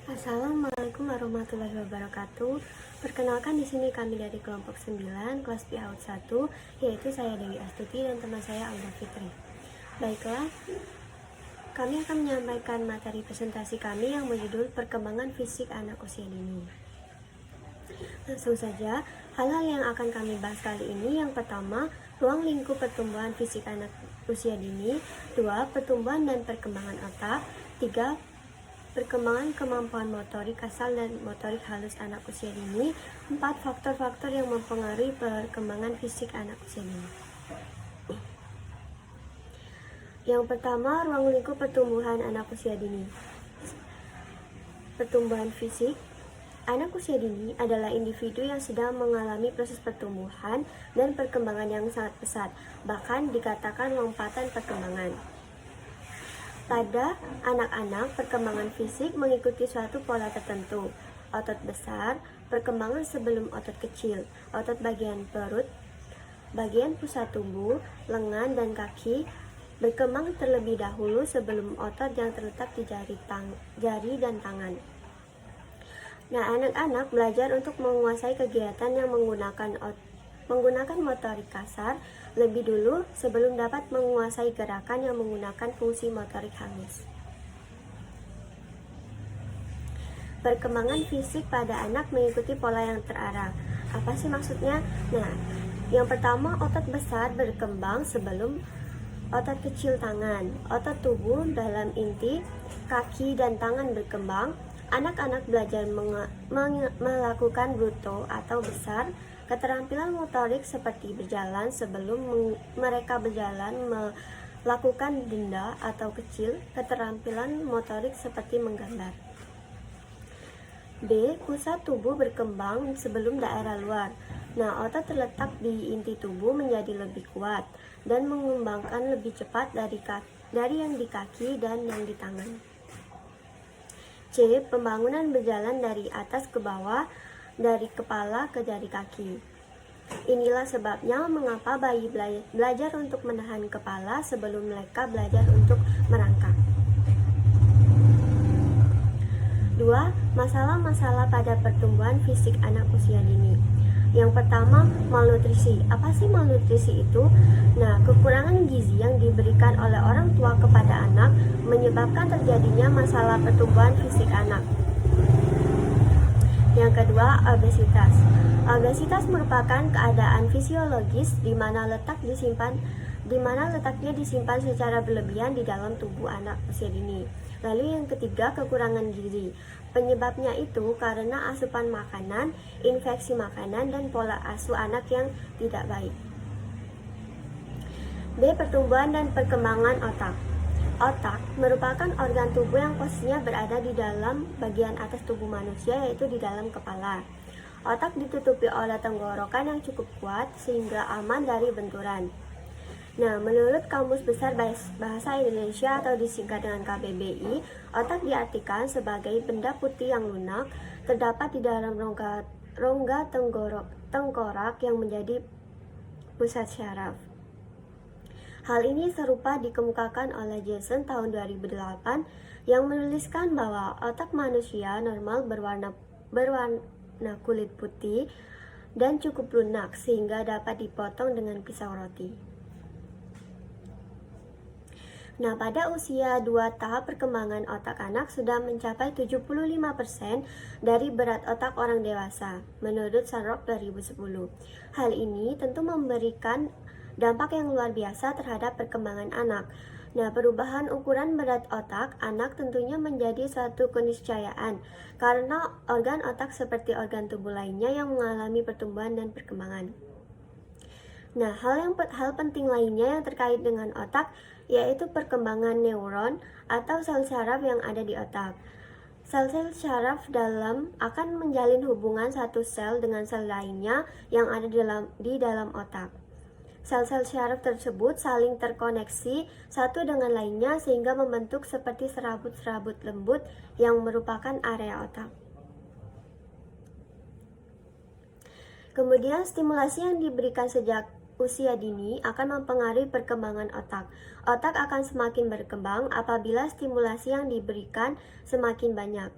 Assalamualaikum warahmatullahi wabarakatuh. Perkenalkan, di sini kami dari kelompok 9 kelas PAUD 1, yaitu saya Dewi Astuti dan teman saya Alda Fitri. Baiklah, kami akan menyampaikan materi presentasi kami yang berjudul Perkembangan Fisik Anak Usia Dini. Langsung saja, hal-hal yang akan kami bahas kali ini: yang pertama, ruang lingkup pertumbuhan fisik anak usia dini; 2, pertumbuhan dan perkembangan otak; 3, perkembangan kemampuan motorik kasar dan motorik halus anak usia dini; 4, faktor-faktor yang mempengaruhi perkembangan fisik anak usia dini. Yang pertama, ruang lingkup pertumbuhan anak usia dini. Pertumbuhan fisik anak usia dini adalah individu yang sedang mengalami proses pertumbuhan dan perkembangan yang sangat pesat, bahkan dikatakan lompatan perkembangan. Pada anak-anak, perkembangan fisik mengikuti suatu pola tertentu. Otot besar, perkembangan sebelum otot kecil, otot bagian perut, bagian pusat tubuh, lengan, dan kaki berkembang terlebih dahulu sebelum otot yang terletak di jari dan tangan. Nah, anak-anak belajar untuk menguasai kegiatan yang menggunakan motorik kasar lebih dulu sebelum dapat menguasai gerakan yang menggunakan fungsi motorik halus. Perkembangan fisik pada anak mengikuti pola yang terarah. Apa sih maksudnya? Nah, yang pertama, otot besar berkembang sebelum otot kecil tangan. Otot tubuh dalam inti, kaki, dan tangan berkembang. Anak-anak belajar melakukan bruto atau besar, keterampilan motorik seperti berjalan sebelum mereka berjalan, melakukan denda atau kecil, keterampilan motorik seperti menggambar. B, pusat tubuh berkembang sebelum daerah luar. Nah, otot terletak di inti tubuh menjadi lebih kuat dan mengembangkan lebih cepat dari yang di kaki dan yang di tangan. C, pembangunan berjalan dari atas ke bawah, dari kepala ke jari kaki. Inilah sebabnya mengapa bayi belajar untuk menahan kepala sebelum mereka belajar untuk merangkak. 2, masalah-masalah pada pertumbuhan fisik anak usia dini. Yang pertama, malnutrisi. Apa sih malnutrisi itu? Nah, kekurangan gizi yang diberikan oleh orang tua kepada anak menyebabkan terjadinya masalah pertumbuhan fisik anak. Yang kedua, obesitas. Obesitas merupakan keadaan fisiologis di mana letaknya disimpan secara berlebihan di dalam tubuh anak usia dini. Lalu yang ketiga, kekurangan gizi. Penyebabnya itu karena asupan makanan, infeksi makanan, dan pola asuh anak yang tidak baik. B, pertumbuhan dan perkembangan otak. Otak merupakan organ tubuh yang posisinya berada di dalam bagian atas tubuh manusia, yaitu di dalam kepala. Otak ditutupi oleh tenggorokan yang cukup kuat sehingga aman dari benturan. Nah, menurut Kamus Besar Bahasa Indonesia atau disingkat dengan KBBI, otak diartikan sebagai benda putih yang lunak terdapat di dalam rongga tengkorak yang menjadi pusat syaraf. Hal ini serupa dikemukakan oleh Jason tahun 2008 yang menuliskan bahwa otak manusia normal berwarna kulit putih dan cukup lunak sehingga dapat dipotong dengan pisau roti. Nah, pada usia 2 tahap perkembangan otak anak sudah mencapai 75% dari berat otak orang dewasa, menurut Sunrock 2010. Hal ini tentu memberikan dampak yang luar biasa terhadap perkembangan anak. Nah, perubahan ukuran berat otak anak tentunya menjadi suatu keniscayaan, karena organ otak seperti organ tubuh lainnya yang mengalami pertumbuhan dan perkembangan. Nah, hal penting lainnya yang terkait dengan otak yaitu perkembangan neuron atau sel syaraf yang ada di otak. Sel-sel syaraf akan menjalin hubungan satu sel dengan sel lainnya yang ada di dalam otak. Sel-sel syaraf tersebut saling terkoneksi satu dengan lainnya sehingga membentuk seperti serabut-serabut lembut yang merupakan area otak. Kemudian stimulasi yang diberikan sejak usia dini akan mempengaruhi perkembangan otak. Otak akan semakin berkembang apabila stimulasi yang diberikan semakin banyak.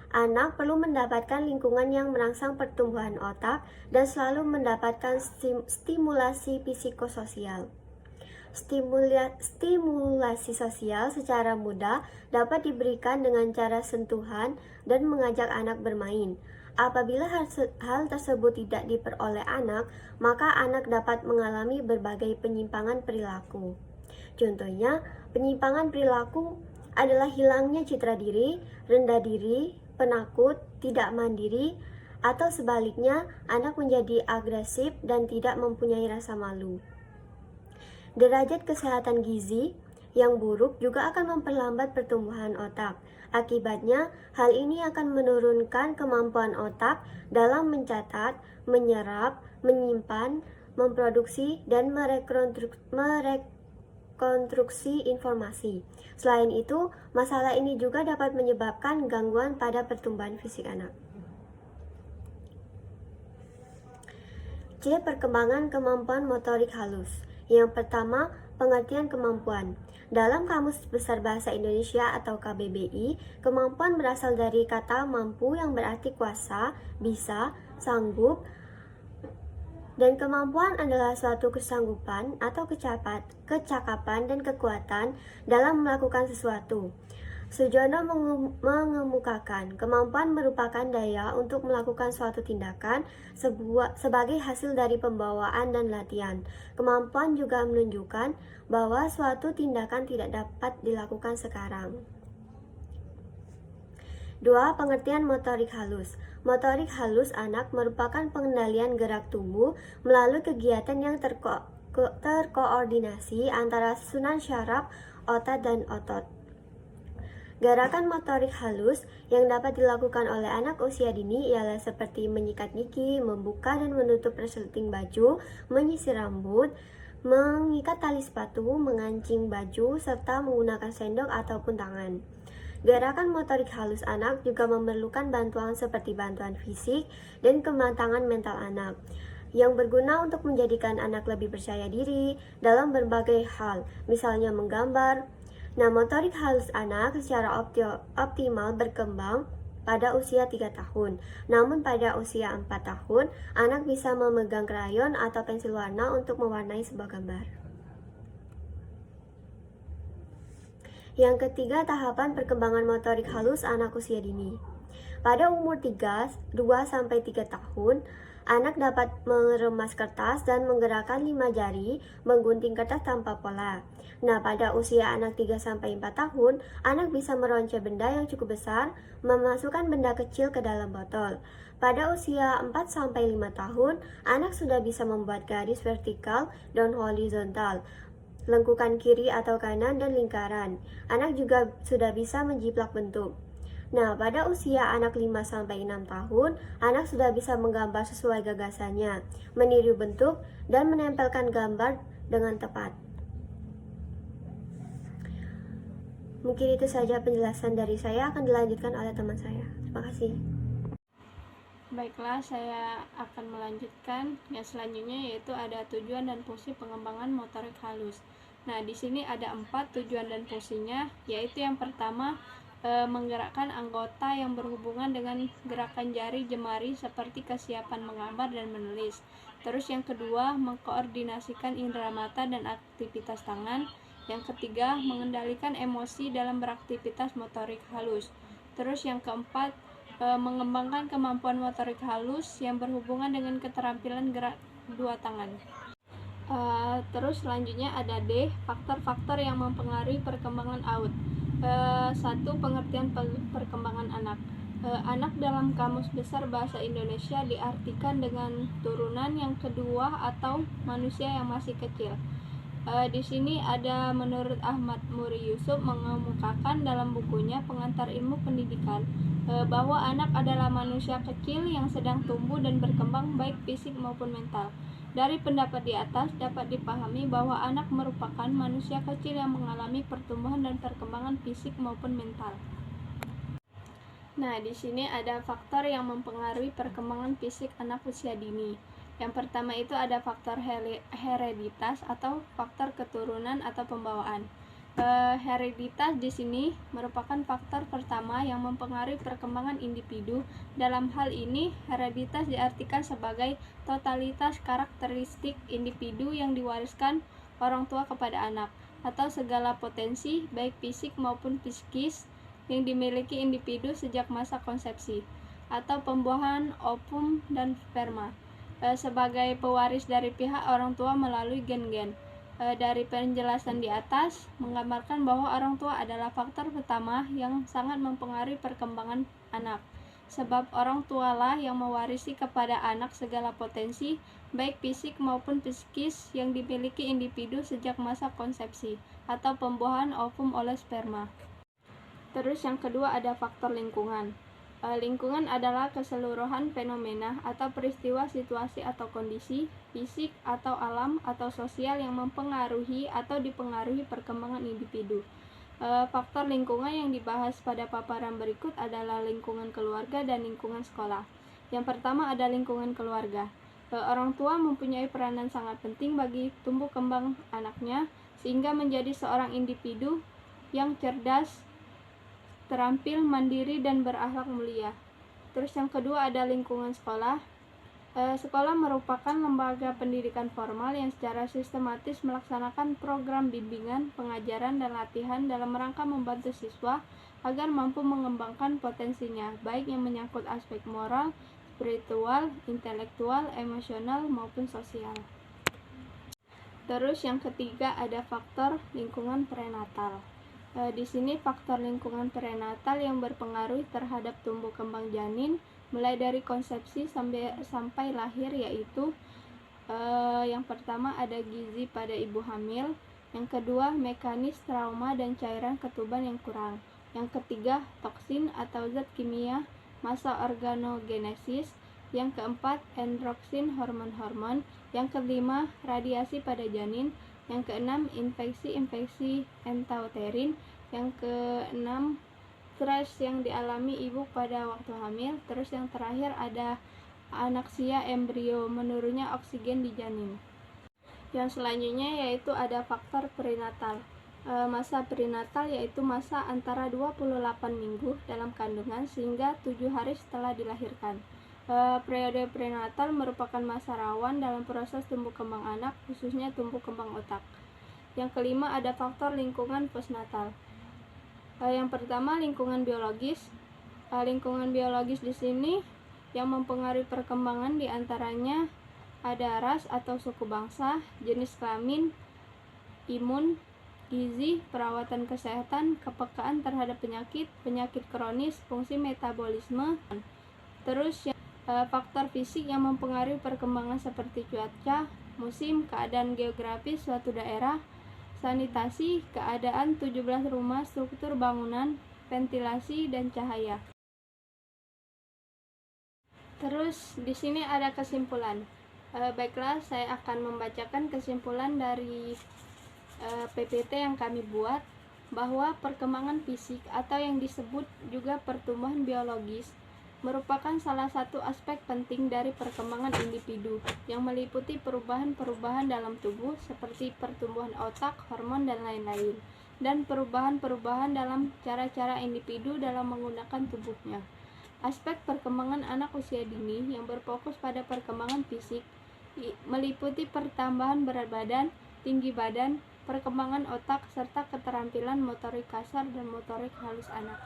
Anak perlu mendapatkan lingkungan yang merangsang pertumbuhan otak dan selalu mendapatkan stimulasi psikososial. Stimulasi sosial secara mudah dapat diberikan dengan cara sentuhan dan mengajak anak bermain. Apabila hal tersebut tidak diperoleh anak, maka anak dapat mengalami berbagai penyimpangan perilaku. Contohnya, penyimpangan perilaku adalah hilangnya citra diri, rendah diri, penakut, tidak mandiri, atau sebaliknya, anak menjadi agresif dan tidak mempunyai rasa malu. Derajat kesehatan gizi yang buruk juga akan memperlambat pertumbuhan otak. Akibatnya, hal ini akan menurunkan kemampuan otak dalam mencatat, menyerap, menyimpan, memproduksi, dan merekonstruksi informasi. Selain itu, masalah ini juga dapat menyebabkan gangguan pada pertumbuhan fisik anak. C. Perkembangan kemampuan motorik halus. Yang pertama, pengertian kemampuan. Dalam Kamus Besar Bahasa Indonesia atau KBBI, kemampuan berasal dari kata mampu yang berarti kuasa, bisa, sanggup, dan kemampuan adalah suatu kesanggupan atau kecakapan dan kekuatan dalam melakukan sesuatu. Sujono mengemukakan kemampuan merupakan daya untuk melakukan suatu tindakan sebagai hasil dari pembawaan dan latihan. Kemampuan juga menunjukkan bahwa suatu tindakan tidak dapat dilakukan sekarang. 2. Pengertian motorik halus. Motorik halus anak merupakan pengendalian gerak tubuh melalui kegiatan yang terkoordinasi antara susunan syaraf, otot, dan otot. Gerakan motorik halus yang dapat dilakukan oleh anak usia dini ialah seperti menyikat gigi, membuka dan menutup resleting baju, menyisir rambut, mengikat tali sepatu, mengancing baju, serta menggunakan sendok ataupun tangan. Gerakan motorik halus anak juga memerlukan bantuan seperti bantuan fisik dan kematangan mental anak yang berguna untuk menjadikan anak lebih percaya diri dalam berbagai hal, misalnya menggambar. Nah, motorik halus anak secara optimal berkembang pada usia 3 tahun. Namun pada usia 4 tahun, anak bisa memegang krayon atau pensil warna untuk mewarnai sebuah gambar. Yang ketiga, tahapan perkembangan motorik halus anak usia dini. Pada umur 2-3 tahun, anak dapat mengemas kertas dan menggerakkan 5 jari, menggunting kertas tanpa pola. Nah, pada usia anak 3-4 tahun, anak bisa meronce benda yang cukup besar, memasukkan benda kecil ke dalam botol. Pada usia 4-5 tahun, anak sudah bisa membuat garis vertikal dan horizontal, lengkukan kiri atau kanan, dan lingkaran. Anak juga sudah bisa menjiplak bentuk. Nah, pada usia anak 5-6 tahun, anak sudah bisa menggambar sesuai gagasannya, meniru bentuk, dan menempelkan gambar dengan tepat. Mungkin itu saja penjelasan dari saya, akan dilanjutkan oleh teman saya. Terima kasih. Baiklah, saya akan melanjutkan yang selanjutnya, yaitu ada tujuan dan fungsi pengembangan motorik halus. Nah, di sini ada 4 tujuan dan fungsinya, yaitu yang pertama, menggerakkan anggota yang berhubungan dengan gerakan jari jemari seperti kesiapan menggambar dan menulis. Terus yang kedua, mengkoordinasikan indera mata dan aktivitas tangan. Yang ketiga, mengendalikan emosi dalam beraktivitas motorik halus. Terus yang keempat, mengembangkan kemampuan motorik halus yang berhubungan dengan keterampilan gerak dua tangan. Terus selanjutnya ada D, faktor-faktor yang mempengaruhi perkembangan AUD. 1. Pengertian perkembangan anak. Anak dalam Kamus Besar Bahasa Indonesia diartikan dengan turunan yang kedua atau manusia yang masih kecil. Di sini ada menurut Ahmad Muri Yusuf mengemukakan dalam bukunya Pengantar Ilmu Pendidikan bahwa anak adalah manusia kecil yang sedang tumbuh dan berkembang baik fisik maupun mental. Dari pendapat di atas dapat dipahami bahwa anak merupakan manusia kecil yang mengalami pertumbuhan dan perkembangan fisik maupun mental. Nah, di sini ada faktor yang mempengaruhi perkembangan fisik anak usia dini. Yang pertama itu ada faktor hereditas atau faktor keturunan atau pembawaan. Hereditas di sini merupakan faktor pertama yang mempengaruhi perkembangan individu. Dalam hal ini, hereditas diartikan sebagai totalitas karakteristik individu yang diwariskan orang tua kepada anak, atau segala potensi, baik fisik maupun psikis, yang dimiliki individu sejak masa konsepsi, atau pembuahan ovum dan sperma, sebagai pewaris dari pihak orang tua melalui gen-gen. Dari penjelasan di atas menggambarkan bahwa orang tua adalah faktor pertama yang sangat mempengaruhi perkembangan anak, sebab orang tualah yang mewarisi kepada anak segala potensi, baik fisik maupun psikis, yang dimiliki individu sejak masa konsepsi atau pembuahan ovum oleh sperma. Terus yang kedua ada faktor lingkungan. Lingkungan adalah keseluruhan fenomena atau peristiwa, situasi atau kondisi fisik atau alam atau sosial yang mempengaruhi atau dipengaruhi perkembangan individu. Faktor lingkungan yang dibahas pada paparan berikut adalah lingkungan keluarga dan lingkungan sekolah. Yang pertama ada lingkungan keluarga. Orang tua mempunyai peranan sangat penting bagi tumbuh kembang anaknya sehingga menjadi seorang individu yang cerdas, terampil, mandiri, dan berakhlak mulia. Terus yang kedua ada lingkungan sekolah. Sekolah merupakan lembaga pendidikan formal yang secara sistematis melaksanakan program bimbingan, pengajaran, dan latihan dalam rangka membantu siswa agar mampu mengembangkan potensinya, baik yang menyangkut aspek moral, spiritual, intelektual, emosional, maupun sosial. Terus yang ketiga ada faktor lingkungan prenatal. Di sini faktor lingkungan prenatal yang berpengaruh terhadap tumbuh kembang janin mulai dari konsepsi sampai lahir, yaitu yang pertama ada gizi pada ibu hamil, yang kedua mekanis trauma dan cairan ketuban yang kurang, yang ketiga toksin atau zat kimia masa organogenesis, yang keempat endokrin hormon-hormon, yang kelima radiasi pada janin, yang keenam infeksi entauterin, yang keenam stres yang dialami ibu pada waktu hamil. Terus yang terakhir ada anaksia embrio, menurunnya oksigen di janin. Yang selanjutnya yaitu ada faktor prenatal. Masa prenatal yaitu masa antara 28 minggu dalam kandungan sehingga 7 hari setelah dilahirkan. Periode prenatal merupakan masa rawan dalam proses tumbuh kembang anak, khususnya tumbuh kembang otak. Yang kelima ada faktor lingkungan postnatal. Yang pertama lingkungan biologis. Lingkungan biologis di sini yang mempengaruhi perkembangan diantaranya ada ras atau suku bangsa, jenis kelamin, imun, gizi, perawatan kesehatan, kepekaan terhadap penyakit kronis, fungsi metabolisme. Terus faktor fisik yang mempengaruhi perkembangan seperti cuaca, musim, keadaan geografis suatu daerah, sanitasi, keadaan 17 rumah, struktur bangunan, ventilasi, dan cahaya. Terus di sini ada kesimpulan. Baiklah, saya akan membacakan kesimpulan dari PPT yang kami buat, bahwa perkembangan fisik atau yang disebut juga pertumbuhan biologis merupakan salah satu aspek penting dari perkembangan individu yang meliputi perubahan-perubahan dalam tubuh seperti pertumbuhan otak, hormon, dan lain-lain, dan perubahan-perubahan dalam cara-cara individu dalam menggunakan tubuhnya. Aspek perkembangan anak usia dini yang berfokus pada perkembangan fisik meliputi pertambahan berat badan, tinggi badan, perkembangan otak, serta keterampilan motorik kasar dan motorik halus anak.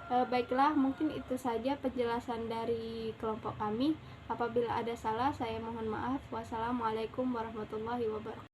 Baiklah, mungkin itu saja penjelasan dari kelompok kami. Apabila ada salah, saya mohon maaf. Wassalamualaikum warahmatullahi wabarakatuh.